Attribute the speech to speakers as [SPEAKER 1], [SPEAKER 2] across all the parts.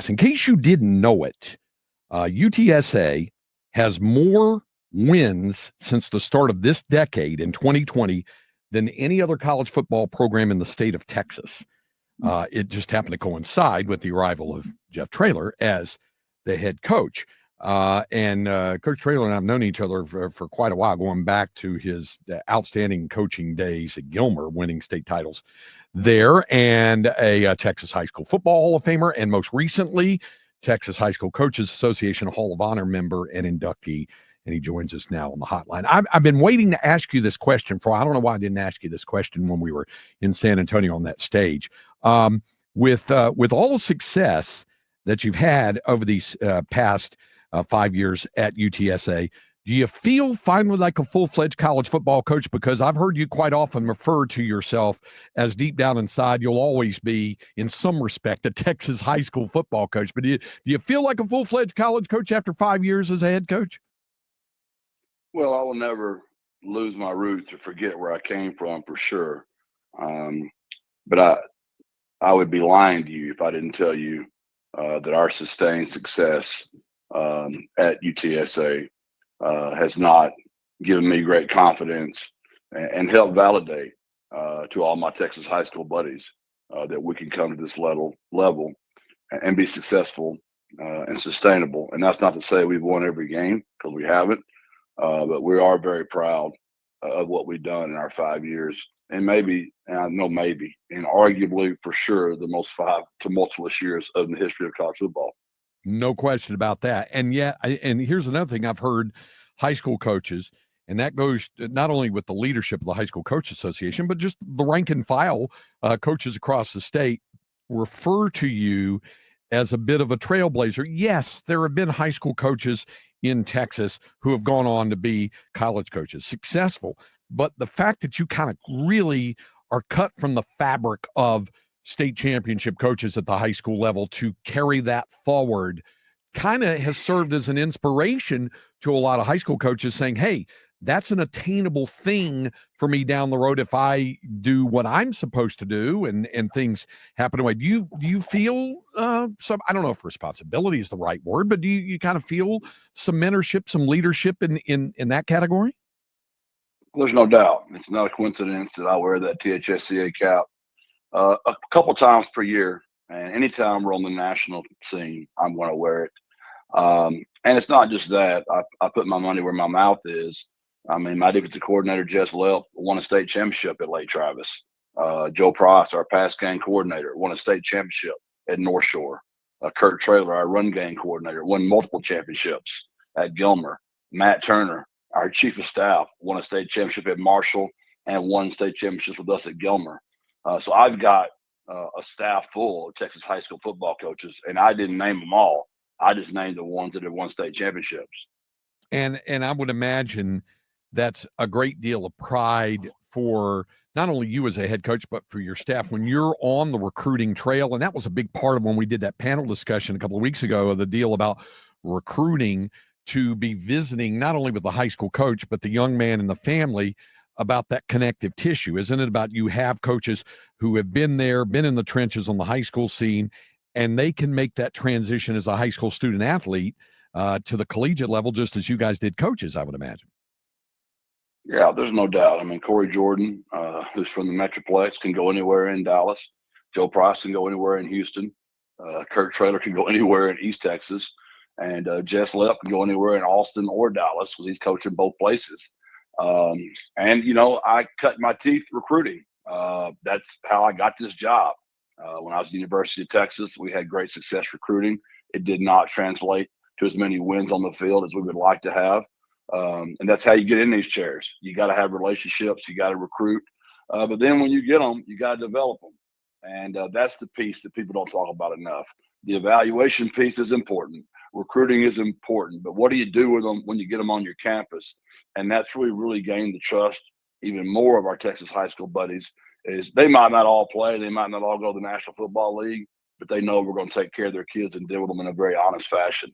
[SPEAKER 1] In case you didn't know it, UTSA has more wins since the start of this decade in 2020 than any other college football program in the state of Texas. It just happened to coincide with the arrival of Jeff Traylor as the head coach. And Coach Traylor and I have known each other for quite a while, going back to his outstanding coaching days at Gilmer, winning state titles there, and a Texas High School Football Hall of Famer, and most recently, Texas High School Coaches Association Hall of Honor member and inductee. And he joins us now on the hotline. I've been waiting to ask you this question I don't know why I didn't ask you this question when we were in San Antonio on that stage. With all the success that you've had over these past 5 years at UTSA, do you feel finally like a full-fledged college football coach? Because I've heard you quite often refer to yourself as deep down inside, you'll always be, in some respect, a Texas high school football coach. But do you feel like a full-fledged college coach after 5 years as a head coach?
[SPEAKER 2] Well, I will never lose my roots or forget where I came from, for sure. But I would be lying to you if I didn't tell you that our sustained success at UTSA has not given me great confidence and helped validate to all my Texas high school buddies that we can come to this level and be successful and sustainable. And that's not to say we've won every game, because we haven't. But we are very proud of what we've done in our 5 years, and arguably for sure the most 5 tumultuous years of the history of college football.
[SPEAKER 1] No question about that. And and here's another thing I've heard high school coaches, and that goes not only with the leadership of the High School Coach Association, but just the rank and file coaches across the state refer to you as a bit of a trailblazer. Yes, there have been high school coaches in Texas who have gone on to be college coaches, successful. But the fact that you kind of really are cut from the fabric of state championship coaches at the high school level to carry that forward kind of has served as an inspiration to a lot of high school coaches, saying, hey, that's an attainable thing for me down the road if I do what I'm supposed to do and things happen away. Do you feel some, I don't know if responsibility is the right word, but do you kind of feel some mentorship, some leadership in that category?
[SPEAKER 2] There's no doubt. It's not a coincidence that I wear that THSCA cap a couple times per year. And anytime we're on the national scene, I'm going to wear it. And it's not just that. I put my money where my mouth is. I mean, my defensive coordinator, Jeff Traylor, won a state championship at Lake Travis. Joe Price, our pass game coordinator, won a state championship at North Shore. Kurt Traylor, our run game coordinator, won multiple championships at Gilmer. Matt Turner, our chief of staff, won a state championship at Marshall and won state championships with us at Gilmer. So I've got a staff full of Texas high school football coaches, and I didn't name them all. I just named the ones that have won state championships.
[SPEAKER 1] And I would imagine that's a great deal of pride for not only you as a head coach, but for your staff when you're on the recruiting trail. And that was a big part of when we did that panel discussion a couple of weeks ago, of the deal about recruiting, to be visiting not only with the high school coach, but the young man and the family about that connective tissue. Isn't it about you have coaches who have been there, been in the trenches on the high school scene, and they can make that transition as a high school student athlete to the collegiate level, just as you guys did coaches, I would imagine.
[SPEAKER 2] Yeah, there's no doubt. I mean, Corey Jordan, who's from the Metroplex, can go anywhere in Dallas. Joe Price can go anywhere in Houston. Kurt Traylor can go anywhere in East Texas. And Jess Lepp can go anywhere in Austin or Dallas, because he's coaching both places. And, you know, I cut my teeth recruiting. That's how I got this job. When I was at the University of Texas, we had great success recruiting. It did not translate to as many wins on the field as we would like to have. And that's how you get in these chairs. You got to have relationships. You got to recruit. But then when you get them, you got to develop them. And that's the piece that people don't talk about enough. The evaluation piece is important. Recruiting is important. But what do you do with them when you get them on your campus? And that's really gained the trust even more of our Texas high school buddies. Is they might not all play. They might not all go to the National Football League. But they know we're going to take care of their kids and deal with them in a very honest fashion.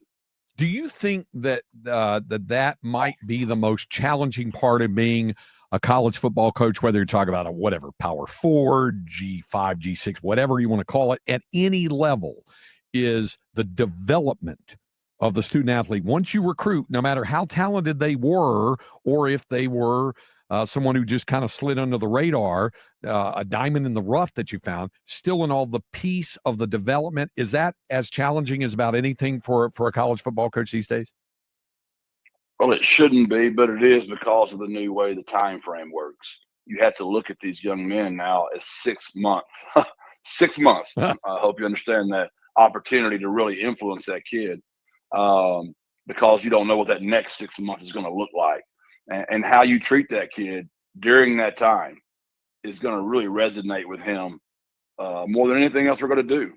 [SPEAKER 1] Do you think that that might be the most challenging part of being a college football coach, whether you're talking about a Power 4, G5, G6, whatever you want to call it, at any level, is the development of the student athlete. Once you recruit, no matter how talented they were, or if they were someone who just kind of slid under the radar, a diamond in the rough that you found, still in all the piece of the development, is that as challenging as about anything for a college football coach these days?
[SPEAKER 2] Well, it shouldn't be, but it is because of the new way the time frame works. You have to look at these young men now as 6 months. 6 months. I hope you understand that opportunity to really influence that kid, because you don't know what that next 6 months is going to look like, and how you treat that kid during that time is going to really resonate with him more than anything else we're going to do.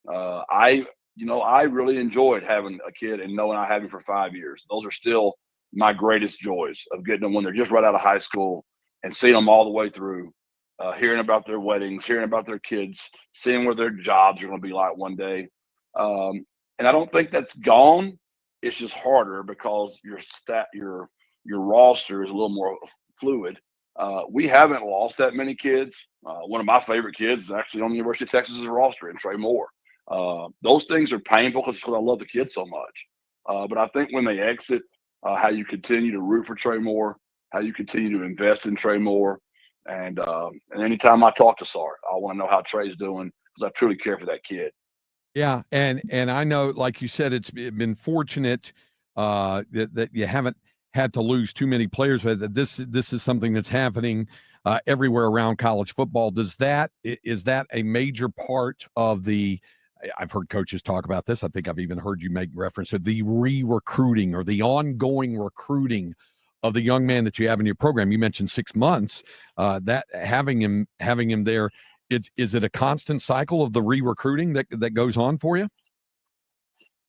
[SPEAKER 2] I really enjoyed having a kid and knowing I had him for 5 years. Those are still my greatest joys, of getting them when they're just right out of high school and seeing them all the way through, hearing about their weddings, hearing about their kids, seeing what their jobs are going to be like one day. And I don't think that's gone. It's just harder because your roster is a little more fluid. We haven't lost that many kids. One of my favorite kids is actually on the University of Texas's roster, and Trey Moore. Those things are painful because I love the kid so much. But I think when they exit, how you continue to root for Trey Moore, how you continue to invest in Trey Moore, and anytime I talk to Sart, I want to know how Trey's doing because I truly care for that kid.
[SPEAKER 1] Yeah, and I know, like you said, it's been fortunate that you haven't had to lose too many players, but this is something that's happening everywhere around college football. Is that a major part of the? I've heard coaches talk about this. I think I've even heard you make reference to the re-recruiting or the ongoing recruiting of the young man that you have in your program. You mentioned 6 months. That having him there. Is it a constant cycle of the re-recruiting that goes on for you?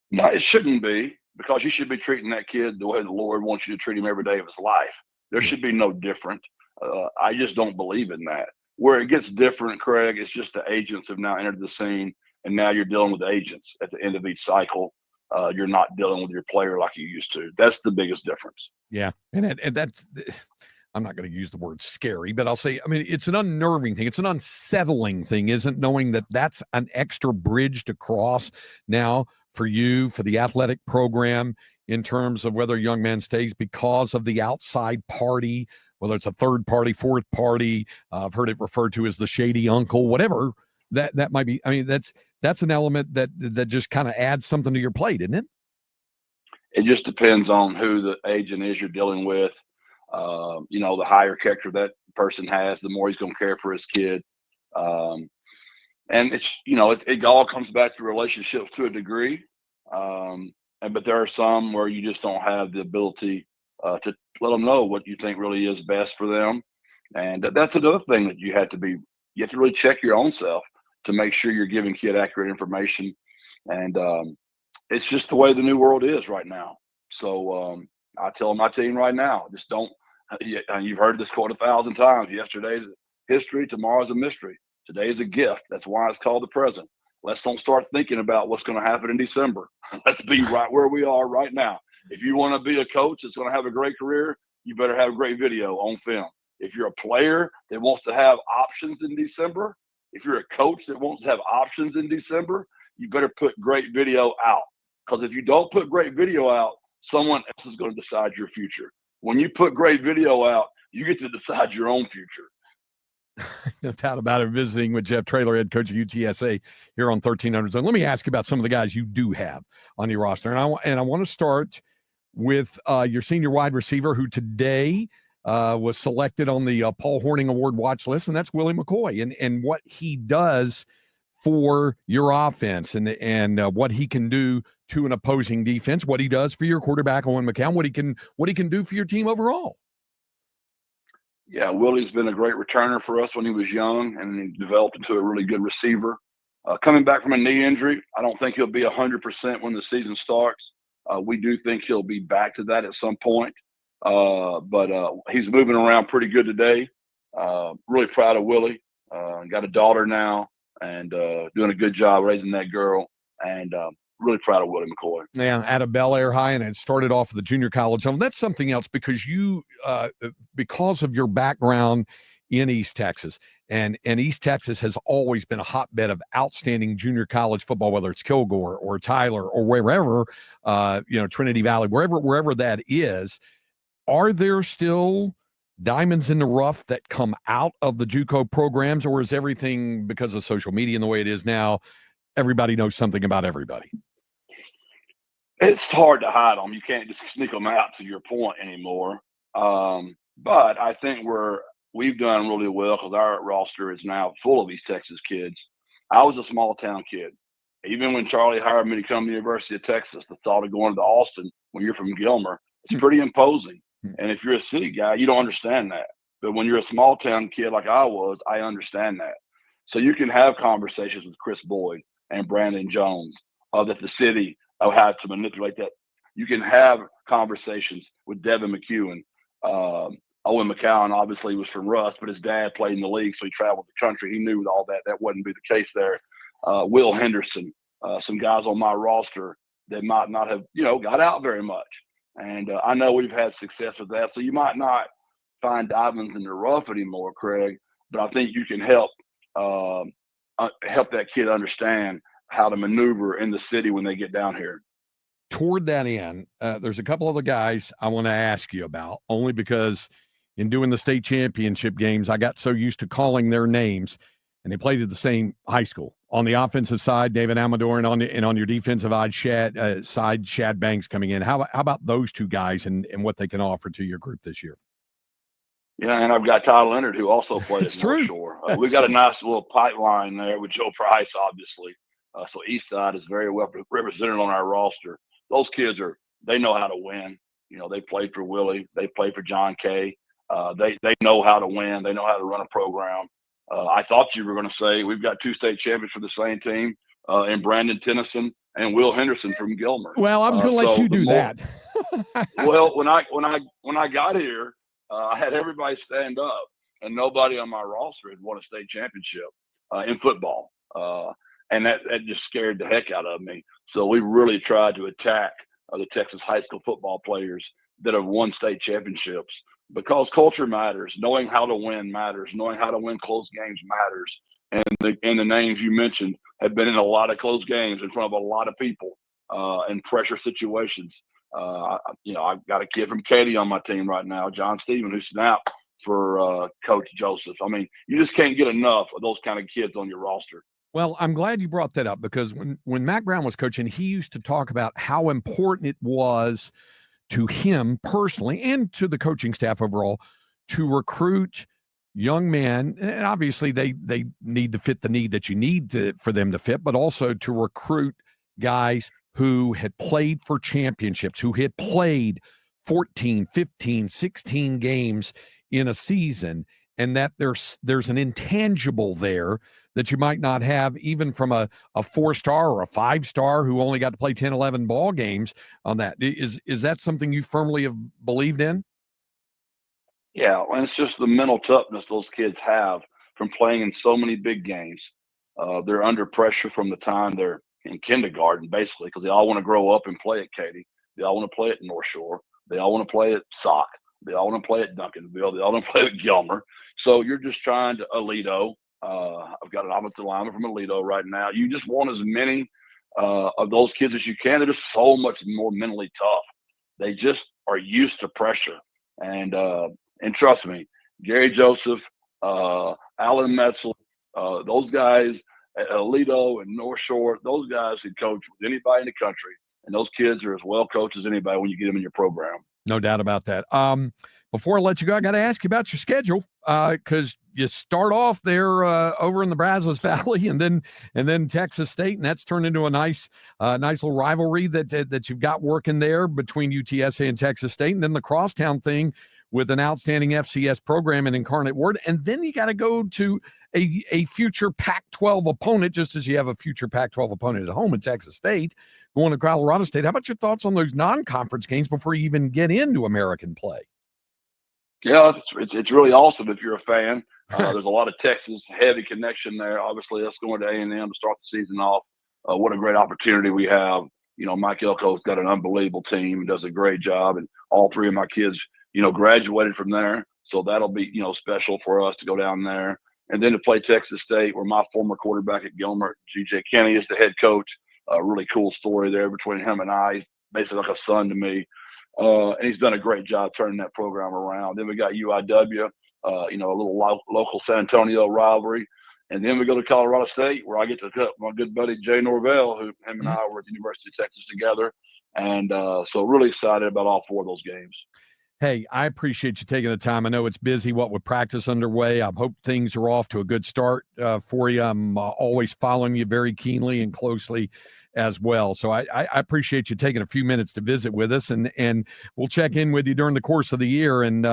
[SPEAKER 2] No, it shouldn't be, because you should be treating that kid the way the Lord wants you to treat him every day of his life. There should be no different. I just don't believe in that. Where it gets different, Craig, it's just the agents have now entered the scene, and now you're dealing with agents at the end of each cycle. You're not dealing with your player like you used to. That's the biggest difference.
[SPEAKER 1] Yeah, and that's. I'm not going to use the word scary, but I'll say, I mean, it's an unnerving thing. It's an unsettling thing, isn't knowing that that's an extra bridge to cross now for you, for the athletic program, in terms of whether a young man stays because of the outside party, whether it's a third party, fourth party. I've heard it referred to as the shady uncle, whatever that might be. I mean, that's an element that just kind of adds something to your plate, isn't it?
[SPEAKER 2] It just depends on who the agent is you're dealing with. The higher character that person has, the more he's going to care for his kid. And it all comes back to relationships to a degree. But there are some where you just don't have the ability to let them know what you think really is best for them. And that's another thing that you have to really check your own self to make sure you're giving kid accurate information. And it's just the way the new world is right now. So I tell my team right now, just don't. You've heard this quote 1,000 times. Yesterday's history, tomorrow's a mystery. Today's a gift. That's why it's called the present. Let's don't start thinking about what's going to happen in December. Let's be right where we are right now. If you want to be a coach that's going to have a great career, you better have a great video on film. If you're a player that wants to have options in December, if you're a coach that wants to have options in December, you better put great video out. Because if you don't put great video out, someone else is going to decide your future. When you put great video out, you get to decide your own future.
[SPEAKER 1] No doubt about it. Visiting with Jeff Traylor, head coach of UTSA here on 1300 Zone. Let me ask you about some of the guys you do have on your roster. And I want to start with your senior wide receiver who today was selected on the Paul Hornung Award watch list, and that's Willie McCoy. And what he does for your offense and what he can do to an opposing defense, what he does for your quarterback, Owen McCown, what he can do for your team overall.
[SPEAKER 2] Yeah, Willie's been a great returner for us when he was young, and he developed into a really good receiver. Coming back from a knee injury, I don't think he'll be 100% when the season starts. We do think he'll be back to that at some point. But he's moving around pretty good today. Really proud of Willie. Got a daughter now and doing a good job raising that girl. And really proud of Willie McCoy.
[SPEAKER 1] Yeah, out of Bel Air High, and it started off at the junior college level. That's something else because you, because of your background in East Texas. And East Texas has always been a hotbed of outstanding junior college football, whether it's Kilgore or Tyler or wherever, Trinity Valley, wherever that is. Are there still diamonds in the rough that come out of the JUCO programs, or is everything, because of social media and the way it is now, everybody knows something about everybody?
[SPEAKER 2] It's hard to hide them. You can't just sneak them out, to your point, anymore. But I think we've done really well because our roster is now full of East Texas kids. I was a small town kid. Even when Charlie hired me to come to the University of Texas, the thought of going to Austin when you're from Gilmer, it's pretty imposing. And if you're a city guy, you don't understand that. But when you're a small town kid like I was, I understand that. So you can have conversations with Chris Boyd and Brandon Jones that the city had to manipulate that. You can have conversations with Devin McEwen. Owen McCowan obviously was from Russ, but his dad played in the league, so he traveled the country. He knew all that. That wouldn't be the case there. Will Henderson, some guys on my roster that might not have, got out very much. And I know we've had success with that. So you might not find diamonds in the rough anymore, Craig, but I think you can help that kid understand how to maneuver in the city when they get down here.
[SPEAKER 1] Toward that end, there's a couple other guys I want to ask you about, only because in doing the state championship games, I got so used to calling their names, and they played at the same high school. On the offensive side, David Amador, and on your defensive side, Shad Banks coming in. How about those two guys and what they can offer to your group this year?
[SPEAKER 2] Yeah, and I've got Todd Leonard, who also played at North Shore. We've got a nice little pipeline there with Joe Price, obviously. So East Side is very well represented on our roster. Those kids they know how to win. They played for Willie. They played for John Kay. They know how to win. They know how to run a program. I thought you were going to say we've got two state champions for the same team, and Brandon Tennyson and Will Henderson from Gilmer.
[SPEAKER 1] Well, I was going to let you do that.
[SPEAKER 2] Well, when I got here, I had everybody stand up, and nobody on my roster had won a state championship in football, and that just scared the heck out of me. So we really tried to attack the Texas high school football players that have won state championships. Because culture matters, knowing how to win matters, knowing how to win close games matters. And the names you mentioned have been in a lot of close games in front of a lot of people in pressure situations. I've got a kid from Katy on my team right now, John Stephen, who snapped for Coach Joseph. I mean, you just can't get enough of those kind of kids on your roster.
[SPEAKER 1] Well, I'm glad you brought that up, because when Matt Brown was coaching, he used to talk about how important it was to him personally and to the coaching staff overall to recruit young men. And obviously they need to fit the need that you need for them to fit, but also to recruit guys who had played for championships, who had played 14, 15, 16 games in a season, and that there's an intangible there that you might not have even from a 4-star or a 5-star who only got to play 10, 11 ball games on that. Is that something you firmly have believed in?
[SPEAKER 2] Yeah, and it's just the mental toughness those kids have from playing in so many big games. They're under pressure from the time they're in kindergarten, basically, because they all want to grow up and play at Katy. They all want to play at North Shore. They all want to play at Sock. They all want to play at Duncanville. They all want to play at Gilmer. So you're just trying to Aledo. I've got an offensive lineman from Aledo right now. You just want as many of those kids as you can. They're just so much more mentally tough. They just are used to pressure. And trust me, Gary Joseph, Alan Metzel, those guys at Aledo and North Shore, those guys can coach with anybody in the country. And those kids are as well coached as anybody when you get them in your program.
[SPEAKER 1] No doubt about that. Before I let you go, I got to ask you about your schedule, because you start off there over in the Brazos Valley, and then Texas State, and that's turned into a nice little rivalry that you've got working there between UTSA and Texas State, and then the crosstown thing with an outstanding FCS program in Incarnate Word, and then you got to go to a future Pac-12 opponent, just as you have a future Pac-12 opponent at home in Texas State, going to Colorado State. How about your thoughts on those non-conference games before you even get into American play?
[SPEAKER 2] Yeah, it's really awesome if you're a fan. There's a lot of Texas heavy connection there. Obviously, us going to A&M to start the season off. What a great opportunity we have. Mike Elko's got an unbelievable team, does a great job, and all three of my kids, graduated from there. So that'll be, special for us to go down there. And then to play Texas State, where my former quarterback at Gilmer, G.J. Kenny, is the head coach. A really cool story there between him and I. He's basically like a son to me. And he's done a great job turning that program around. Then we got UIW, a little local San Antonio rivalry. And then we go to Colorado State, where I get to cut my good buddy Jay Norvell, who him and I were at the University of Texas together. And so really excited about all four of those games.
[SPEAKER 1] Hey, I appreciate you taking the time. I know it's busy, what with practice underway. I hope things are off to a good start for you. I'm always following you very keenly and closely as well. So I appreciate you taking a few minutes to visit with us, and we'll check in with you during the course of the year. And,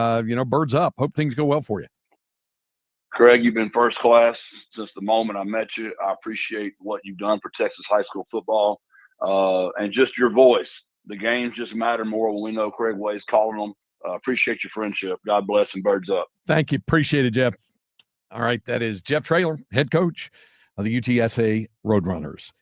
[SPEAKER 1] birds up. Hope things go well for you.
[SPEAKER 2] Craig, you've been first class since the moment I met you. I appreciate what you've done for Texas high school football and just your voice. The games just matter more when we know Craig Way's calling them. Appreciate your friendship. God bless and birds up.
[SPEAKER 1] Thank you. Appreciate it, Jeff. All right. That is Jeff Traylor, head coach of the UTSA Roadrunners.